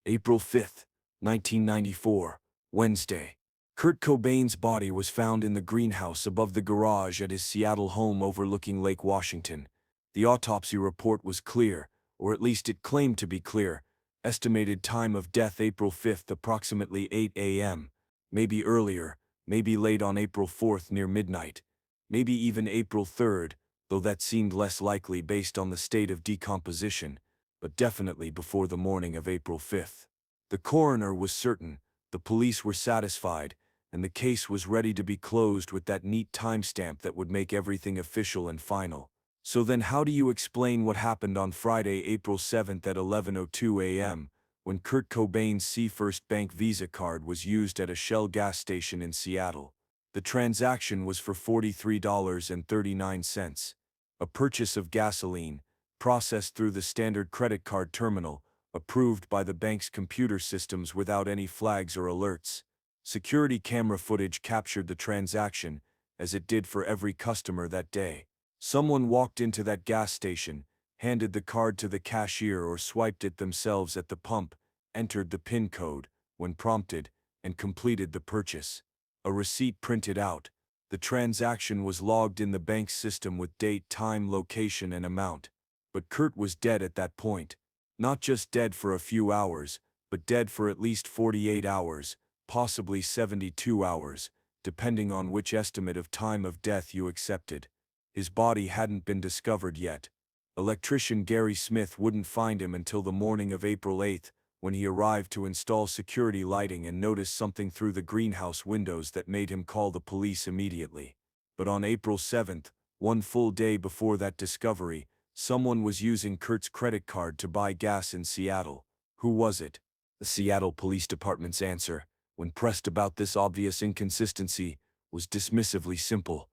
April 5th, 1994, Wednesday. Kurt Cobain's body was found in the greenhouse above the garage at his Seattle home overlooking Lake Washington. The autopsy report was clear, or at least it claimed to be clear. Estimated time of death April 5th, approximately 8 a.m. Maybe earlier, maybe late on April 4th near midnight. Maybe even April 3rd, though that seemed less likely based on the state of decomposition, but definitely before the morning of April 5th. The coroner was certain, the police were satisfied, and the case was ready to be closed with that neat timestamp that would make everything official and final. So then how do you explain what happened on Friday, April 7th at 11:02 a.m., when Kurt Cobain's Seafirst Bank Visa card was used at a Shell gas station in Seattle? The transaction was for $43.39, a purchase of gasoline, processed through the standard credit card terminal, approved by the bank's computer systems without any flags or alerts. Security camera footage captured the transaction, as it did for every customer that day. Someone walked into that gas station, handed the card to the cashier or swiped it themselves at the pump, entered the PIN code, when prompted, and completed the purchase. A receipt printed out. The transaction was logged in the bank's system with date, time, location, and amount. But Kurt was dead at that point. Not just dead for a few hours, but dead for at least 48 hours, possibly 72 hours, depending on which estimate of time of death you accepted. His body hadn't been discovered yet. Electrician Gary Smith wouldn't find him until the morning of April 8th, when he arrived to install security lighting and noticed something through the greenhouse windows that made him call the police immediately. But on April 7th, one full day before that discovery, someone was using Kurt's credit card to buy gas in Seattle. Who was it? The Seattle Police Department's answer, when pressed about this obvious inconsistency, was dismissively simple.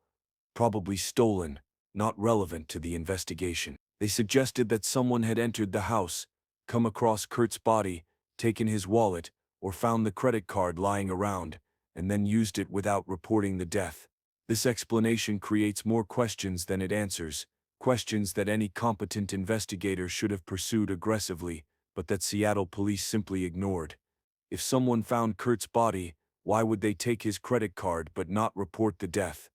Probably stolen, not relevant to the investigation. They suggested that someone had entered the house, come across Kurt's body, taken his wallet, or found the credit card lying around, and then used it without reporting the death. This explanation creates more questions than it answers, questions that any competent investigator should have pursued aggressively, but that Seattle police simply ignored. If someone found Kurt's body, why would they take his credit card but not report the death?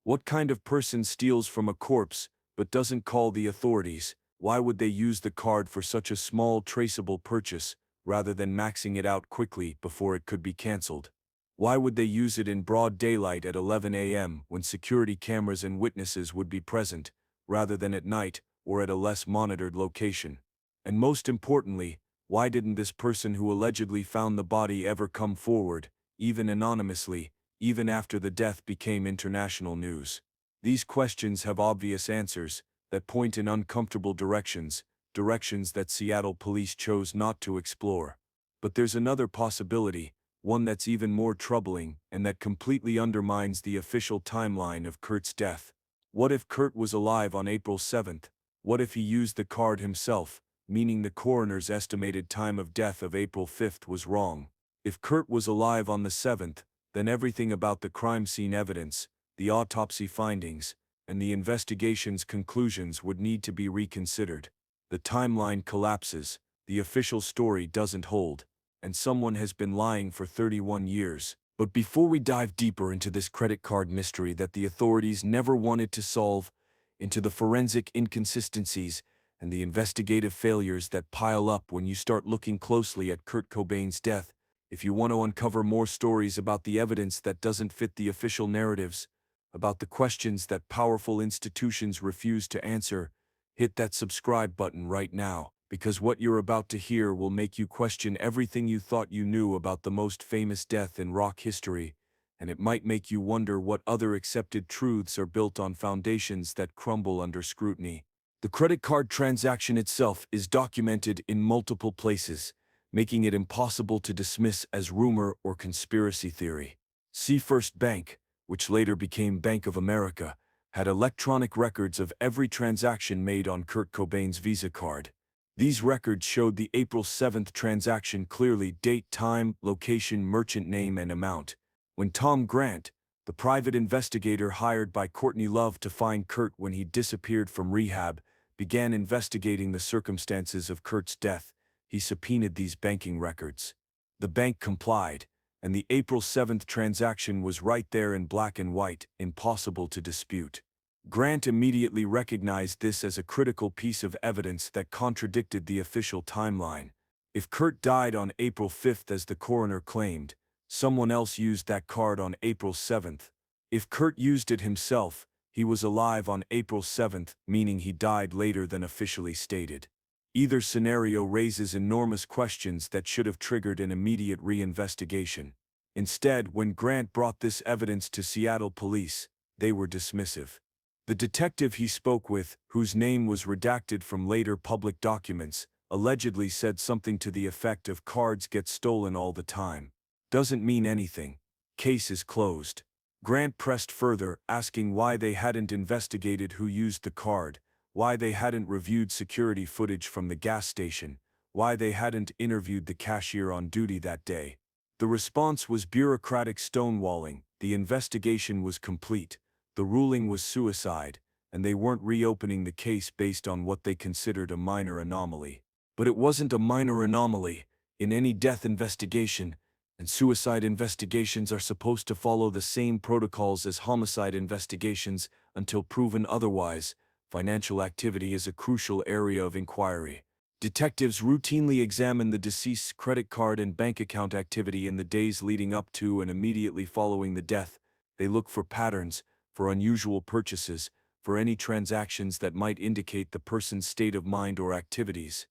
What kind of person steals from a corpse, but doesn't call the authorities? Why would they use the card for such a small traceable purchase, rather than maxing it out quickly before it could be canceled? Why would they use it in broad daylight at 11 a.m. when security cameras and witnesses would be present, rather than at night or at a less monitored location? And most importantly, why didn't this person who allegedly found the body ever come forward, even anonymously, even after the death became international news? These questions have obvious answers that point in uncomfortable directions, directions that Seattle police chose not to explore. But there's another possibility, one that's even more troubling and that completely undermines the official timeline of Kurt's death. What if Kurt was alive on April 7th? What if he used the card himself, meaning the coroner's estimated time of death of April 5th was wrong? If Kurt was alive on the 7th, then everything about the crime scene evidence, the autopsy findings, and the investigation's conclusions would need to be reconsidered. The timeline collapses, the official story doesn't hold, and someone has been lying for 31 years. But before we dive deeper into this credit card mystery that the authorities never wanted to solve, into the forensic inconsistencies and the investigative failures that pile up when you start looking closely at Kurt Cobain's death, if you want to uncover more stories about the evidence that doesn't fit the official narratives, about the questions that powerful institutions refuse to answer, hit that subscribe button right now, because what you're about to hear will make you question everything you thought you knew about the most famous death in rock history, and it might make you wonder what other accepted truths are built on foundations that crumble under scrutiny. The credit card transaction itself is documented in multiple places, making it impossible to dismiss as rumor or conspiracy theory. Seafirst Bank, which later became Bank of America, had electronic records of every transaction made on Kurt Cobain's Visa card. These records showed the April 7th transaction clearly: date, time, location, merchant name, and amount. When Tom Grant, the private investigator hired by Courtney Love to find Kurt when he disappeared from rehab, began investigating the circumstances of Kurt's death, he subpoenaed these banking records. The bank complied, and the April 7th transaction was right there in black and white, impossible to dispute. Grant immediately recognized this as a critical piece of evidence that contradicted the official timeline. If Kurt died on April 5th as the coroner claimed, someone else used that card on April 7th. If Kurt used it himself, he was alive on April 7th, meaning he died later than officially stated. Either scenario raises enormous questions that should have triggered an immediate reinvestigation. Instead, when Grant brought this evidence to Seattle police, they were dismissive. The detective he spoke with, whose name was redacted from later public documents, allegedly said something to the effect of "cards get stolen all the time. Doesn't mean anything. Case is closed." Grant pressed further, asking why they hadn't investigated who used the card, why they hadn't reviewed security footage from the gas station, why they hadn't interviewed the cashier on duty that day. The response was bureaucratic stonewalling. The investigation was complete, the ruling was suicide, and they weren't reopening the case based on what they considered a minor anomaly. But it wasn't a minor anomaly. In any death investigation, and suicide investigations are supposed to follow the same protocols as homicide investigations until proven otherwise. Financial activity is a crucial area of inquiry. Detectives routinely examine the deceased's credit card and bank account activity in the days leading up to and immediately following the death. They look for patterns, for unusual purchases, for any transactions that might indicate the person's state of mind or activities.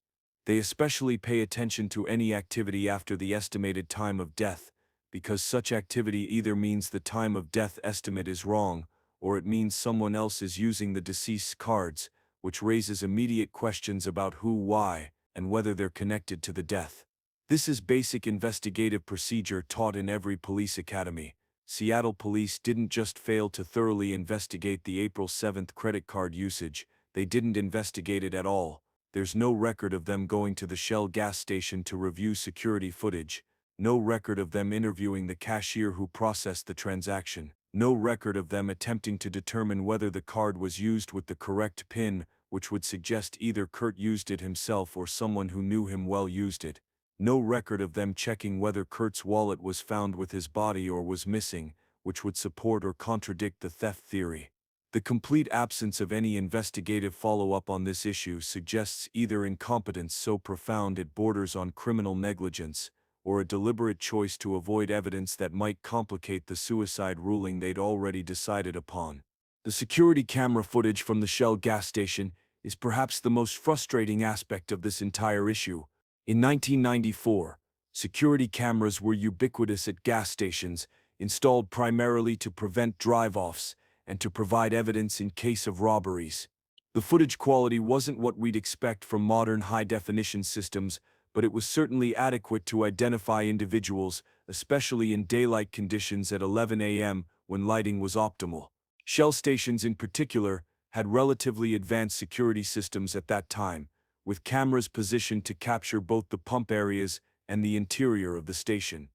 They especially pay attention to any activity after the estimated time of death, because such activity either means the time of death estimate is wrong, or it means someone else is using the deceased's cards, which raises immediate questions about who, why, and whether they're connected to the death. This is basic investigative procedure taught in every police academy. Seattle police didn't just fail to thoroughly investigate the April 7th credit card usage, they didn't investigate it at all. There's no record of them going to the Shell gas station to review security footage, no record of them interviewing the cashier who processed the transaction, no record of them attempting to determine whether the card was used with the correct PIN, which would suggest either Kurt used it himself or someone who knew him well used it. No record of them checking whether Kurt's wallet was found with his body or was missing, which would support or contradict the theft theory. The complete absence of any investigative follow-up on this issue suggests either incompetence so profound it borders on criminal negligence, or a deliberate choice to avoid evidence that might complicate the suicide ruling they'd already decided upon. The security camera footage from the Shell gas station is perhaps the most frustrating aspect of this entire issue. In 1994, security cameras were ubiquitous at gas stations, installed primarily to prevent drive-offs and to provide evidence in case of robberies. The footage quality wasn't what we'd expect from modern high-definition systems, but it was certainly adequate to identify individuals, especially in daylight conditions at 11 a.m. when lighting was optimal. Shell stations in particular had relatively advanced security systems at that time, with cameras positioned to capture both the pump areas and the interior of the station.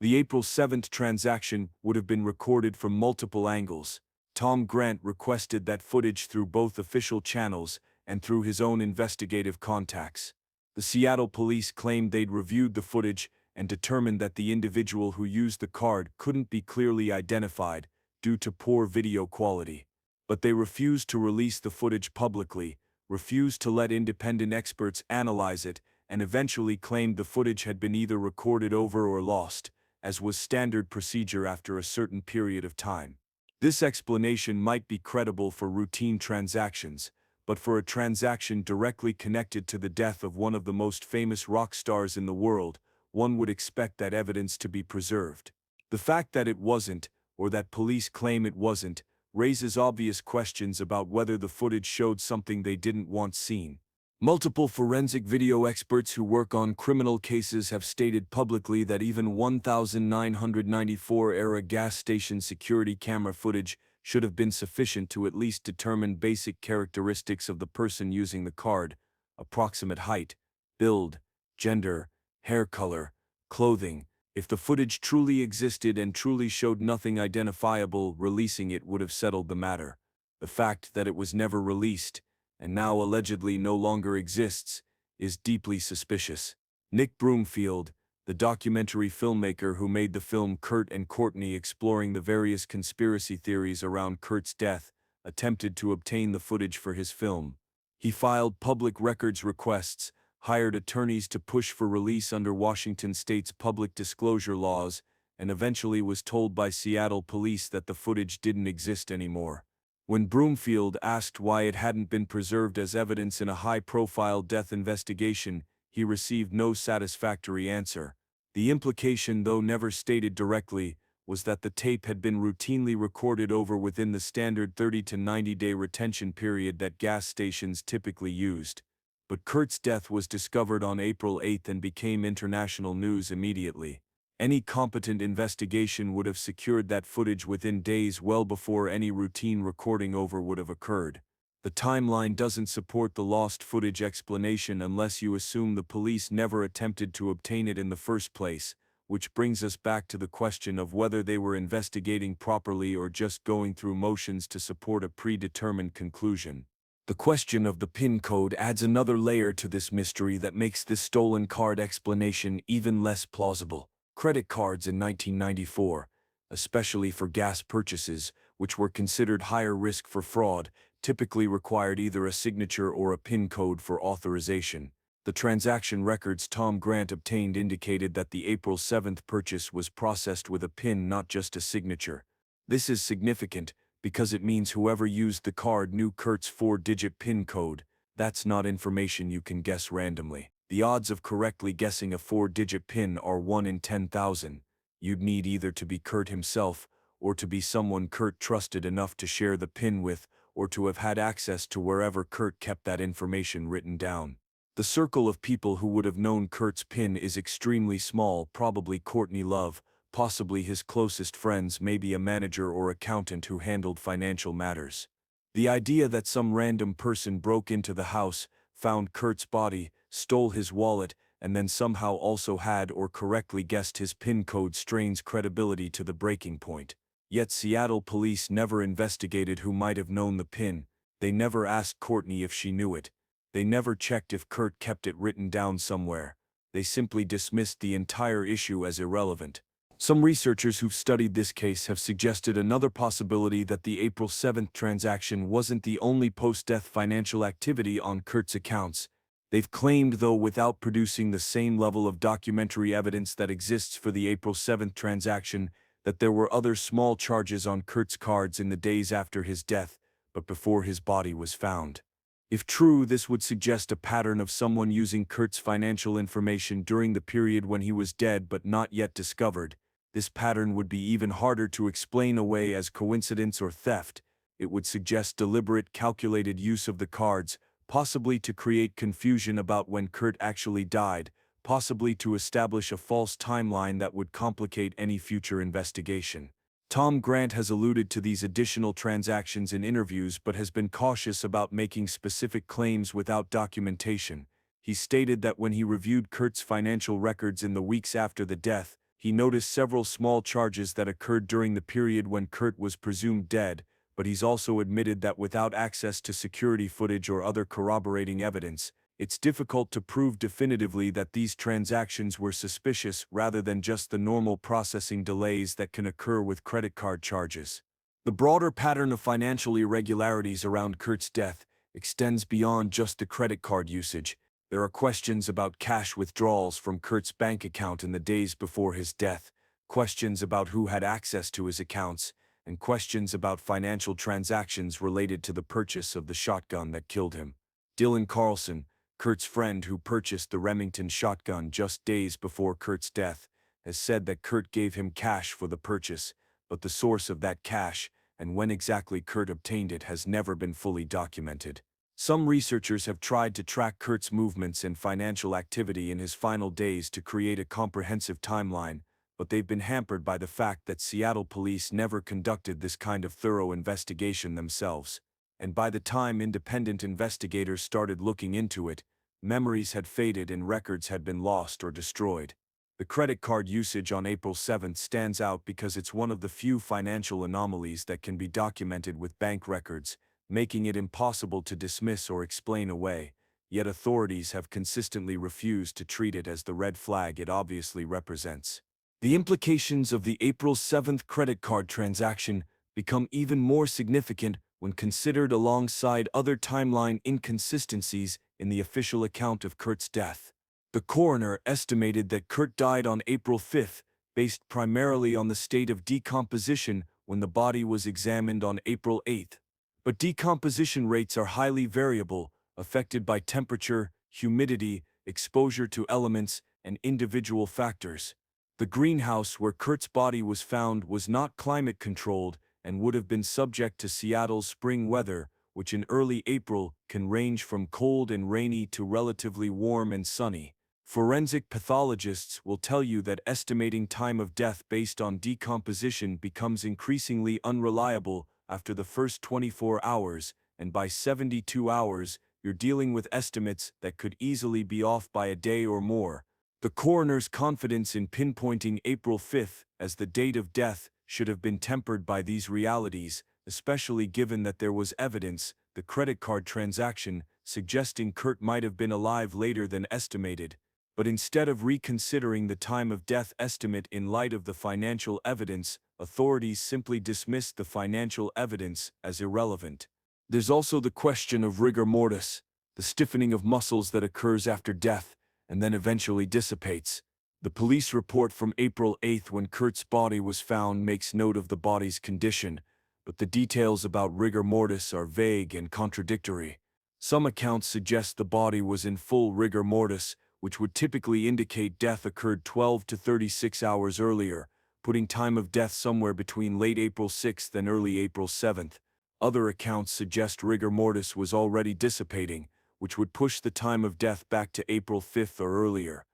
The April 7th transaction would have been recorded from multiple angles. Tom Grant requested that footage through both official channels and through his own investigative contacts. The Seattle police claimed they'd reviewed the footage and determined that the individual who used the card couldn't be clearly identified due to poor video quality. But they refused to release the footage publicly, refused to let independent experts analyze it, and eventually claimed the footage had been either recorded over or lost, as was standard procedure after a certain period of time. This explanation might be credible for routine transactions, but for a transaction directly connected to the death of one of the most famous rock stars in the world, one would expect that evidence to be preserved. The fact that it wasn't, or that police claim it wasn't, raises obvious questions about whether the footage showed something they didn't want seen. Multiple forensic video experts who work on criminal cases have stated publicly that even 1994-era gas station security camera footage should have been sufficient to at least determine basic characteristics of the person using the card: approximate height, build, gender, hair color, clothing. If the footage truly existed and truly showed nothing identifiable, releasing it would have settled the matter. The fact that it was never released, and now allegedly no longer exists, is deeply suspicious. Nick Broomfield, the documentary filmmaker who made the film Kurt and Courtney exploring the various conspiracy theories around Kurt's death, attempted to obtain the footage for his film. He filed public records requests, hired attorneys to push for release under Washington state's public disclosure laws, and eventually was told by Seattle police that the footage didn't exist anymore. When Broomfield asked why it hadn't been preserved as evidence in a high-profile death investigation, he received no satisfactory answer. The implication, though never stated directly, was that the tape had been routinely recorded over within the standard 30 to 90-day retention period that gas stations typically used. But Kurt's death was discovered on April 8 and became international news immediately. Any competent investigation would have secured that footage within days, well before any routine recording over would have occurred. The timeline doesn't support the lost footage explanation unless you assume the police never attempted to obtain it in the first place, which brings us back to the question of whether they were investigating properly or just going through motions to support a predetermined conclusion. The question of the PIN code adds another layer to this mystery that makes this stolen card explanation even less plausible. Credit cards in 1994, especially for gas purchases, which were considered higher risk for fraud, typically required either a signature or a PIN code for authorization. The transaction records Tom Grant obtained indicated that the April 7 purchase was processed with a PIN, not just a signature. This is significant because it means whoever used the card knew Kurt's 4-digit PIN code. That's not information you can guess randomly. The odds of correctly guessing a 4-digit PIN are 1 in 10,000. You'd need either to be Kurt himself, or to be someone Kurt trusted enough to share the PIN with, or to have had access to wherever Kurt kept that information written down. The circle of people who would have known Kurt's PIN is extremely small, probably Courtney Love, possibly his closest friends, maybe a manager or accountant who handled financial matters. The idea that some random person broke into the house, found Kurt's body, stole his wallet, and then somehow also had or correctly guessed his PIN code strains credibility to the breaking point. Yet Seattle police never investigated who might have known the PIN. They never asked Courtney if she knew it. They never checked if Kurt kept it written down somewhere. They simply dismissed the entire issue as irrelevant. Some researchers who've studied this case have suggested another possibility, that the April 7 transaction wasn't the only post-death financial activity on Kurt's accounts. They've claimed, though without producing the same level of documentary evidence that exists for the April 7 transaction, that there were other small charges on Kurt's cards in the days after his death, but before his body was found. If true, this would suggest a pattern of someone using Kurt's financial information during the period when he was dead but not yet discovered. This pattern would be even harder to explain away as coincidence or theft. It would suggest deliberate, calculated use of the cards, possibly to create confusion about when Kurt actually died, possibly to establish a false timeline that would complicate any future investigation. Tom Grant has alluded to these additional transactions in interviews but has been cautious about making specific claims without documentation. He stated that when he reviewed Kurt's financial records in the weeks after the death, he noticed several small charges that occurred during the period when Kurt was presumed dead, but he's also admitted that without access to security footage or other corroborating evidence, it's difficult to prove definitively that these transactions were suspicious rather than just the normal processing delays that can occur with credit card charges. The broader pattern of financial irregularities around Kurt's death extends beyond just the credit card usage. There are questions about cash withdrawals from Kurt's bank account in the days before his death, questions about who had access to his accounts, and questions about financial transactions related to the purchase of the shotgun that killed him. Dylan Carlson, Kurt's friend who purchased the Remington shotgun just days before Kurt's death, has said that Kurt gave him cash for the purchase, but the source of that cash and when exactly Kurt obtained it has never been fully documented. Some researchers have tried to track Kurt's movements and financial activity in his final days to create a comprehensive timeline, but they've been hampered by the fact that Seattle police never conducted this kind of thorough investigation themselves. And by the time independent investigators started looking into it, memories had faded and records had been lost or destroyed. The credit card usage on April 7 stands out because it's one of the few financial anomalies that can be documented with bank records, making it impossible to dismiss or explain away. yet authorities have consistently refused to treat it as the red flag it obviously represents. The implications of the April 7th credit card transaction become even more significant when considered alongside other timeline inconsistencies in the official account of Kurt's death. The coroner estimated that Kurt died on April 5th, based primarily on the state of decomposition when the body was examined on April 8th. But decomposition rates are highly variable, affected by temperature, humidity, exposure to elements, and individual factors. The greenhouse where Kurt's body was found was not climate-controlled and would have been subject to Seattle's spring weather, which in early April can range from cold and rainy to relatively warm and sunny. Forensic pathologists will tell you that estimating time of death based on decomposition becomes increasingly unreliable after the first 24 hours, and by 72 hours, you're dealing with estimates that could easily be off by a day or more. The coroner's confidence in pinpointing April 5th as the date of death should have been tempered by these realities, especially given that there was evidence, the credit card transaction, suggesting Kurt might have been alive later than estimated. But instead of reconsidering the time of death estimate in light of the financial evidence, authorities simply dismissed the financial evidence as irrelevant. There's also the question of rigor mortis, the stiffening of muscles that occurs after death and then eventually dissipates. The police report from April 8th, when Kurt's body was found, makes note of the body's condition, but the details about rigor mortis are vague and contradictory. Some accounts suggest the body was in full rigor mortis, which would typically indicate death occurred 12 to 36 hours earlier, putting time of death somewhere between late April 6th and early April 7th. Other accounts suggest rigor mortis was already dissipating, which would push the time of death back to April 5th or earlier.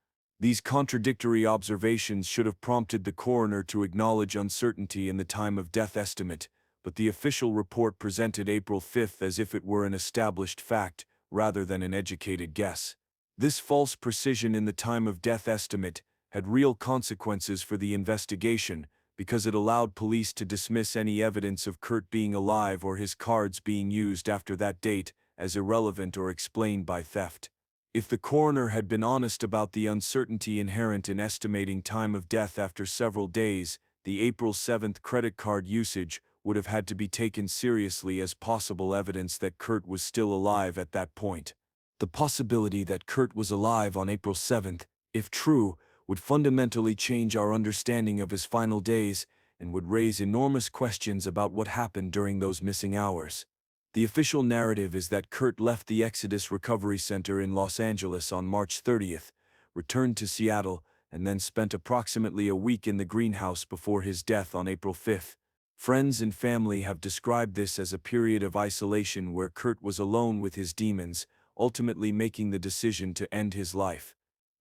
These contradictory observations should have prompted the coroner to acknowledge uncertainty in the time of death estimate, but the official report presented April 5th as if it were an established fact, rather than an educated guess. This false precision in the time of death estimate had real consequences for the investigation, because it allowed police to dismiss any evidence of Kurt being alive or his cards being used after that date as irrelevant or explained by theft. If the coroner had been honest about the uncertainty inherent in estimating time of death after several days, the April 7th credit card usage would have had to be taken seriously as possible evidence that Kurt was still alive at that point. The possibility that Kurt was alive on April 7th, if true, would fundamentally change our understanding of his final days and would raise enormous questions about what happened during those missing hours. The official narrative is that Kurt left the Exodus Recovery Center in Los Angeles on March 30th, returned to Seattle, and then spent approximately a week in the greenhouse before his death on April 5th. Friends and family have described this as a period of isolation where Kurt was alone with his demons, ultimately making the decision to end his life.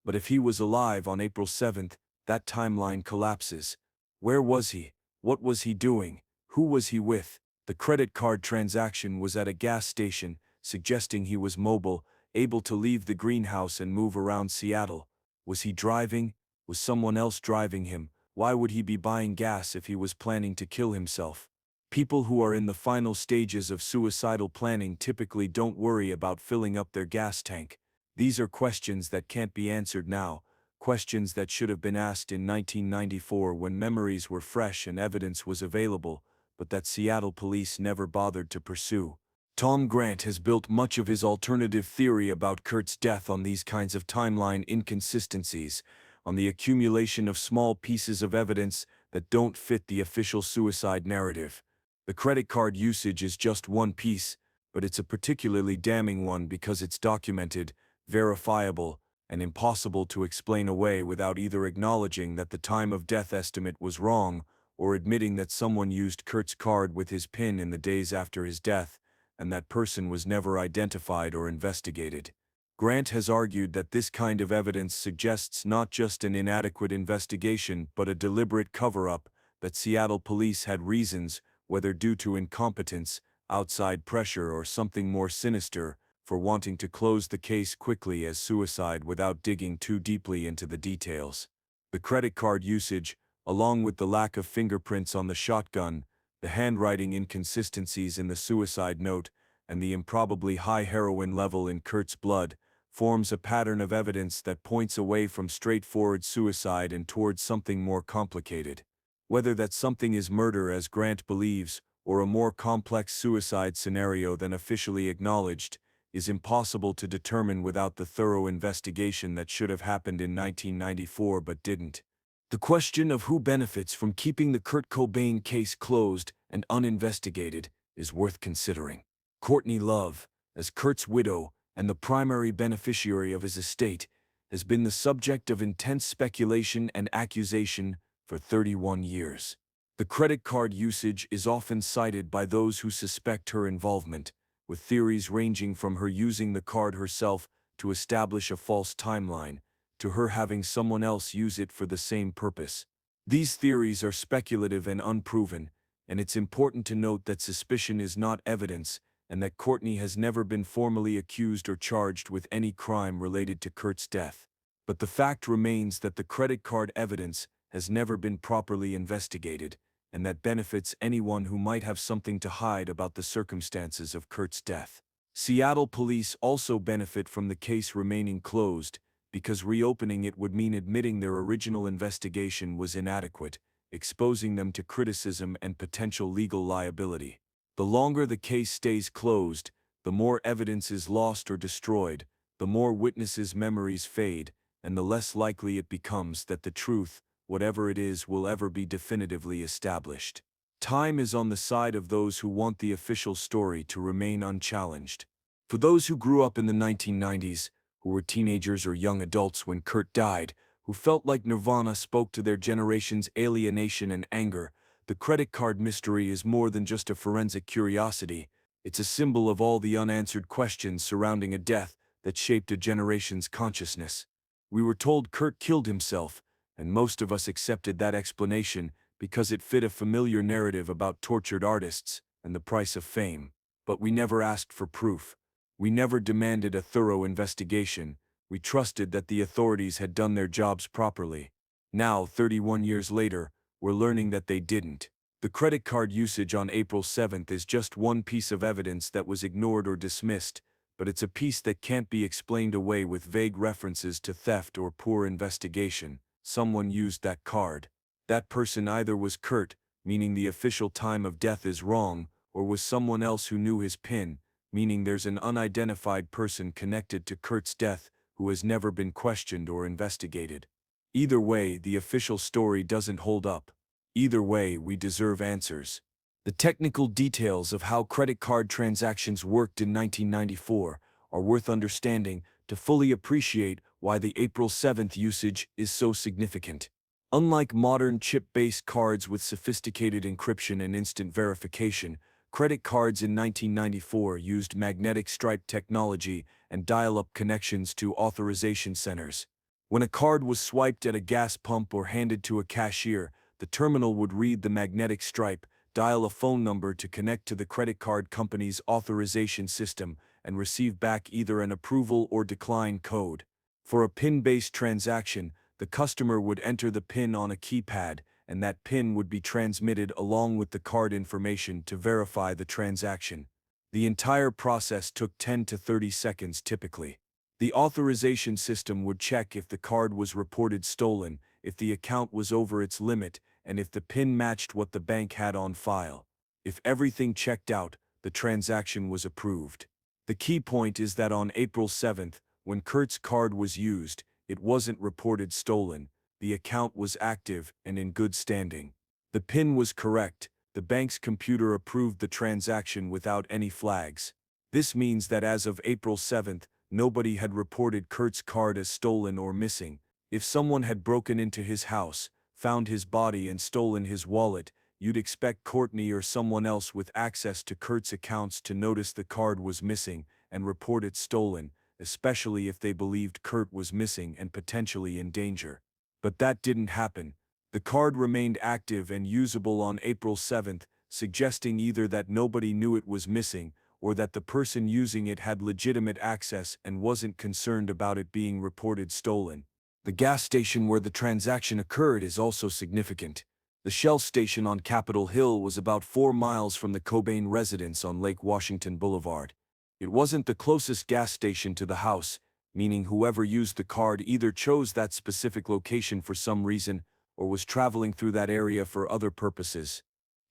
But if he was alive on April 7th, that timeline collapses. Where was he? What was he doing? Who was he with? The credit card transaction was at a gas station, suggesting he was mobile, able to leave the greenhouse and move around Seattle. Was he driving? Was someone else driving him? Why would he be buying gas if he was planning to kill himself? People who are in the final stages of suicidal planning typically don't worry about filling up their gas tank. These are questions that can't be answered now, questions that should have been asked in 1994 when memories were fresh and evidence was available, but that Seattle police never bothered to pursue. Tom Grant has built much of his alternative theory about Kurt's death on these kinds of timeline inconsistencies, on the accumulation of small pieces of evidence that don't fit the official suicide narrative. The credit card usage is just one piece, but it's a particularly damning one because it's documented, verifiable, and impossible to explain away without either acknowledging that the time of death estimate was wrong or admitting that someone used Kurt's card with his PIN in the days after his death, and that person was never identified or investigated. Grant has argued that this kind of evidence suggests not just an inadequate investigation but a deliberate cover-up, that Seattle police had reasons, whether due to incompetence, outside pressure, or something more sinister, for wanting to close the case quickly as suicide without digging too deeply into the details. The credit card usage, along with the lack of fingerprints on the shotgun, the handwriting inconsistencies in the suicide note, and the improbably high heroin level in Kurt's blood, forms a pattern of evidence that points away from straightforward suicide and towards something more complicated. Whether that something is murder as Grant believes, or a more complex suicide scenario than officially acknowledged, is impossible to determine without the thorough investigation that should have happened in 1994 but didn't. The question of who benefits from keeping the Kurt Cobain case closed and uninvestigated is worth considering. Courtney Love, as Kurt's widow and the primary beneficiary of his estate, has been the subject of intense speculation and accusation for 31 years. The credit card usage is often cited by those who suspect her involvement, with theories ranging from her using the card herself to establish a false timeline, to her having someone else use it for the same purpose. These theories are speculative and unproven, and it's important to note that suspicion is not evidence, and that Courtney has never been formally accused or charged with any crime related to Kurt's death. But the fact remains that the credit card evidence has never been properly investigated, and that benefits anyone who might have something to hide about the circumstances of Kurt's death. Seattle police also benefit from the case remaining closed, because reopening it would mean admitting their original investigation was inadequate, exposing them to criticism and potential legal liability. The longer the case stays closed, the more evidence is lost or destroyed, the more witnesses' memories fade, and the less likely it becomes that the truth, whatever it is, will ever be definitively established. Time is on the side of those who want the official story to remain unchallenged. For those who grew up in the 1990s, who were teenagers or young adults when Kurt died, who felt like Nirvana spoke to their generation's alienation and anger, the credit card mystery is more than just a forensic curiosity. It's a symbol of all the unanswered questions surrounding a death that shaped a generation's consciousness. We were told Kurt killed himself, and most of us accepted that explanation because it fit a familiar narrative about tortured artists and the price of fame. But we never asked for proof. We never demanded a thorough investigation. We trusted that the authorities had done their jobs properly. Now, 31 years later, we're learning that they didn't. The credit card usage on April 7th is just one piece of evidence that was ignored or dismissed, but it's a piece that can't be explained away with vague references to theft or poor investigation. Someone used that card. That person either was Kurt, meaning the official time of death is wrong, or was someone else who knew his PIN, meaning there's an unidentified person connected to Kurt's death who has never been questioned or investigated. Either way, the official story doesn't hold up. Either way, we deserve answers. The technical details of how credit card transactions worked in 1994 are worth understanding to fully appreciate why the April 7th usage is so significant. Unlike modern chip-based cards with sophisticated encryption and instant verification, credit cards in 1994 used magnetic stripe technology and dial-up connections to authorization centers. When a card was swiped at a gas pump or handed to a cashier, the terminal would read the magnetic stripe, dial a phone number to connect to the credit card company's authorization system, and receive back either an approval or decline code. For a PIN-based transaction, the customer would enter the PIN on a keypad, and that PIN would be transmitted along with the card information to verify the transaction. The entire process took 10 to 30 seconds typically. The authorization system would check if the card was reported stolen, if the account was over its limit, and if the PIN matched what the bank had on file. If everything checked out, the transaction was approved. The key point is that on April 7th, when Kurt's card was used, it wasn't reported stolen. The account was active and in good standing. The PIN was correct. The bank's computer approved the transaction without any flags. This means that as of April 7th, nobody had reported Kurt's card as stolen or missing. If someone had broken into his house, found his body and stolen his wallet, you'd expect Courtney or someone else with access to Kurt's accounts to notice the card was missing and report it stolen, especially if they believed Kurt was missing and potentially in danger. But that didn't happen. The card remained active and usable on April 7th, suggesting either that nobody knew it was missing, or that the person using it had legitimate access and wasn't concerned about it being reported stolen. The gas station where the transaction occurred is also significant. The Shell station on Capitol Hill was about 4 miles from the Cobain residence on Lake Washington Boulevard. It wasn't the closest gas station to the house, meaning whoever used the card either chose that specific location for some reason or was traveling through that area for other purposes.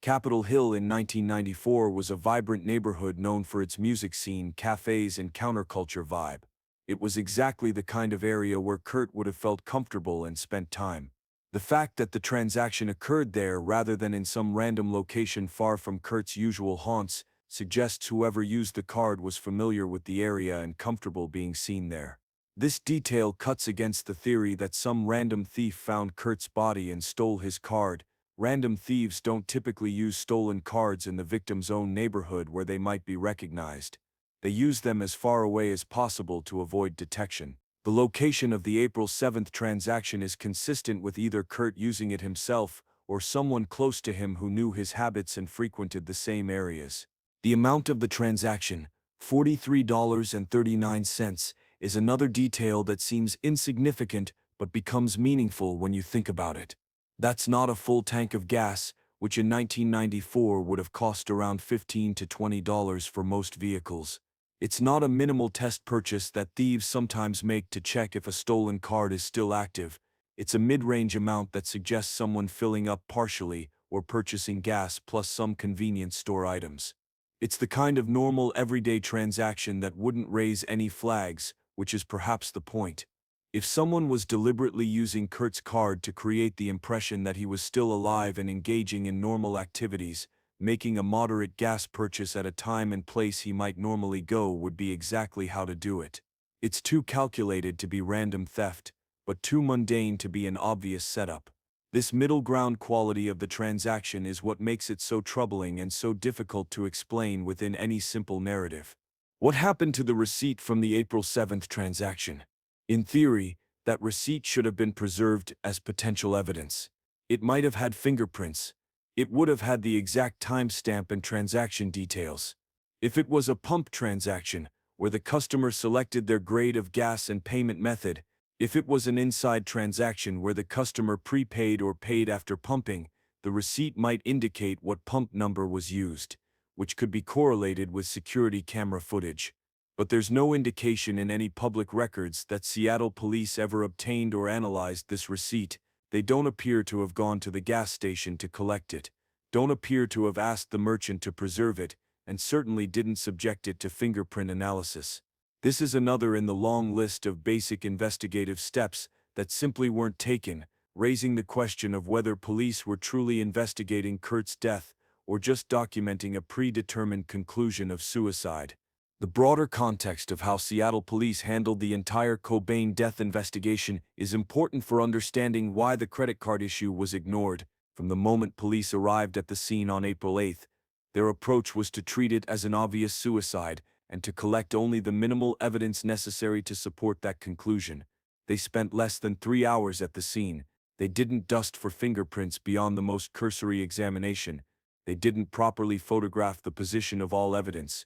Capitol Hill in 1994 was a vibrant neighborhood known for its music scene, cafes, and counterculture vibe. It was exactly the kind of area where Kurt would have felt comfortable and spent time. The fact that the transaction occurred there rather than in some random location far from Kurt's usual haunts suggests whoever used the card was familiar with the area and comfortable being seen there. This detail cuts against the theory that some random thief found Kurt's body and stole his card. Random thieves don't typically use stolen cards in the victim's own neighborhood where they might be recognized. They use them as far away as possible to avoid detection. The location of the April 7th transaction is consistent with either Kurt using it himself or someone close to him who knew his habits and frequented the same areas. The amount of the transaction, $43.39, is another detail that seems insignificant but becomes meaningful when you think about it. That's not a full tank of gas, which in 1994 would have cost around $15 to $20 for most vehicles. It's not a minimal test purchase that thieves sometimes make to check if a stolen card is still active. It's a mid-range amount that suggests someone filling up partially or purchasing gas plus some convenience store items. It's the kind of normal everyday transaction that wouldn't raise any flags, which is perhaps the point. If someone was deliberately using Kurt's card to create the impression that he was still alive and engaging in normal activities, making a moderate gas purchase at a time and place he might normally go would be exactly how to do it. It's too calculated to be random theft, but too mundane to be an obvious setup. This middle ground quality of the transaction is what makes it so troubling and so difficult to explain within any simple narrative. What happened to the receipt from the April 7th transaction? In theory, that receipt should have been preserved as potential evidence. It might have had fingerprints. It would have had the exact timestamp and transaction details. If it was a pump transaction, where the customer selected their grade of gas and payment method, if it was an inside transaction where the customer prepaid or paid after pumping, the receipt might indicate what pump number was used, which could be correlated with security camera footage. But there's no indication in any public records that Seattle police ever obtained or analyzed this receipt. They don't appear to have gone to the gas station to collect it, don't appear to have asked the merchant to preserve it, and certainly didn't subject it to fingerprint analysis. This is another in the long list of basic investigative steps that simply weren't taken, raising the question of whether police were truly investigating Kurt's death or just documenting a predetermined conclusion of suicide. The broader context of how Seattle police handled the entire Cobain death investigation is important for understanding why the credit card issue was ignored. From the moment police arrived at the scene on April 8th, their approach was to treat it as an obvious suicide and to collect only the minimal evidence necessary to support that conclusion. They spent less than 3 hours at the scene. They didn't dust for fingerprints beyond the most cursory examination. They didn't properly photograph the position of all evidence.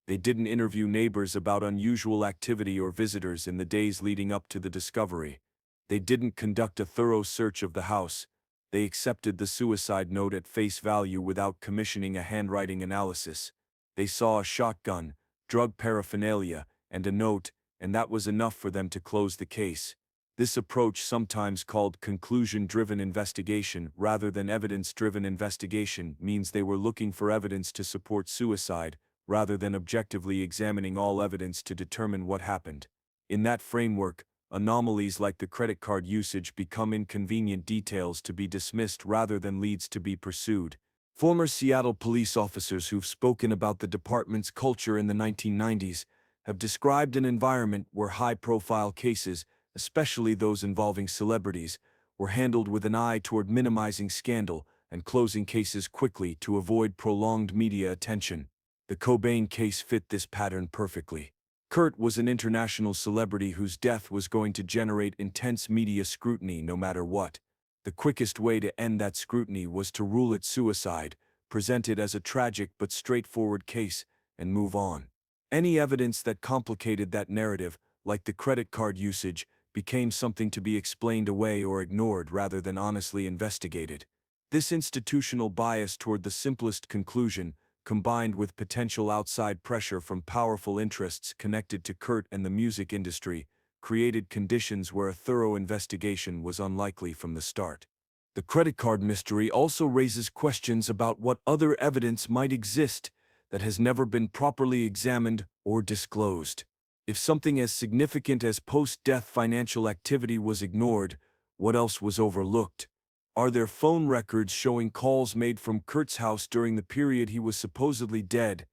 They didn't interview neighbors about unusual activity or visitors in the days leading up to the discovery. They didn't conduct a thorough search of the house. They accepted the suicide note at face value without commissioning a handwriting analysis. They saw a shotgun, drug paraphernalia, and a note, and that was enough for them to close the case. This approach, sometimes called conclusion-driven investigation rather than evidence-driven investigation, means they were looking for evidence to support suicide, rather than objectively examining all evidence to determine what happened. In that framework, anomalies like the credit card usage become inconvenient details to be dismissed rather than leads to be pursued. Former Seattle police officers who've spoken about the department's culture in the 1990s have described an environment where high-profile cases, especially those involving celebrities, were handled with an eye toward minimizing scandal and closing cases quickly to avoid prolonged media attention. The Cobain case fit this pattern perfectly. Kurt was an international celebrity whose death was going to generate intense media scrutiny no matter what. The quickest way to end that scrutiny was to rule it suicide, present it as a tragic but straightforward case, and move on. Any evidence that complicated that narrative, like the credit card usage, became something to be explained away or ignored rather than honestly investigated. This institutional bias toward the simplest conclusion, combined with potential outside pressure from powerful interests connected to Kurt and the music industry, created conditions where a thorough investigation was unlikely from the start. The credit card mystery also raises questions about what other evidence might exist that has never been properly examined or disclosed. If something as significant as post-death financial activity was ignored, what else was overlooked? Are there phone records showing calls made from Kurt's house during the period he was supposedly dead?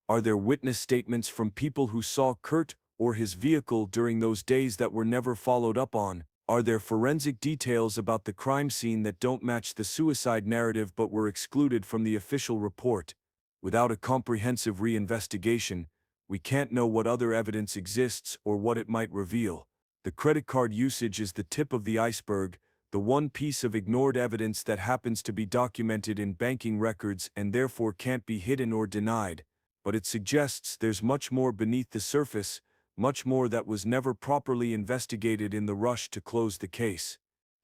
Are there witness statements from people who saw Kurt or his vehicle during those days that were never followed up on? Are there forensic details about the crime scene that don't match the suicide narrative but were excluded from the official report? Without a comprehensive reinvestigation, we can't know what other evidence exists or what it might reveal. The credit card usage is the tip of the iceberg, the one piece of ignored evidence that happens to be documented in banking records and therefore can't be hidden or denied. But it suggests there's much more beneath the surface, much more that was never properly investigated in the rush to close the case.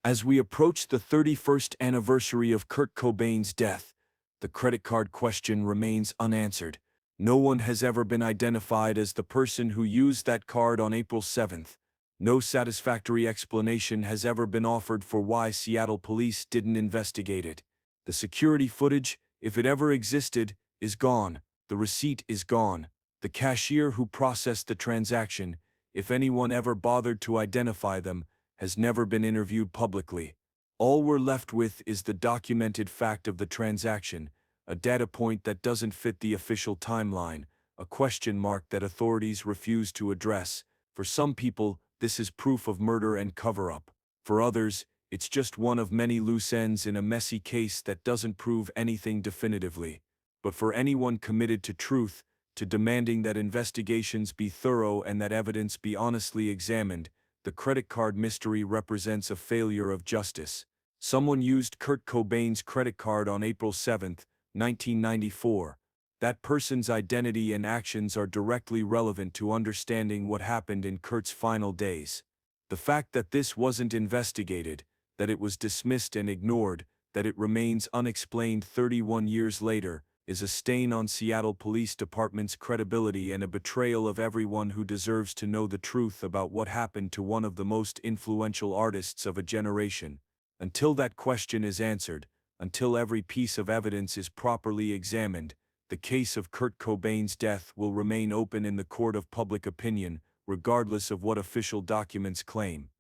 As we approach the 31st anniversary of Kurt Cobain's death, the credit card question remains unanswered. No one has ever been identified as the person who used that card on April 7th. No satisfactory explanation has ever been offered for why Seattle police didn't investigate it. The security footage, if it ever existed, is gone. The receipt is gone. The cashier who processed the transaction, if anyone ever bothered to identify them, has never been interviewed publicly. All we're left with is the documented fact of the transaction, a data point that doesn't fit the official timeline, a question mark that authorities refuse to address. For some people, this is proof of murder and cover-up. For others, it's just one of many loose ends in a messy case that doesn't prove anything definitively. But for anyone committed to truth, to demanding that investigations be thorough and that evidence be honestly examined, the credit card mystery represents a failure of justice. Someone used Kurt Cobain's credit card on April 7, 1994. That person's identity and actions are directly relevant to understanding what happened in Kurt's final days. The fact that this wasn't investigated, that it was dismissed and ignored, that it remains unexplained 31 years later, is a stain on Seattle Police Department's credibility and a betrayal of everyone who deserves to know the truth about what happened to one of the most influential artists of a generation. Until that question is answered, until every piece of evidence is properly examined, the case of Kurt Cobain's death will remain open in the court of public opinion, regardless of what official documents claim.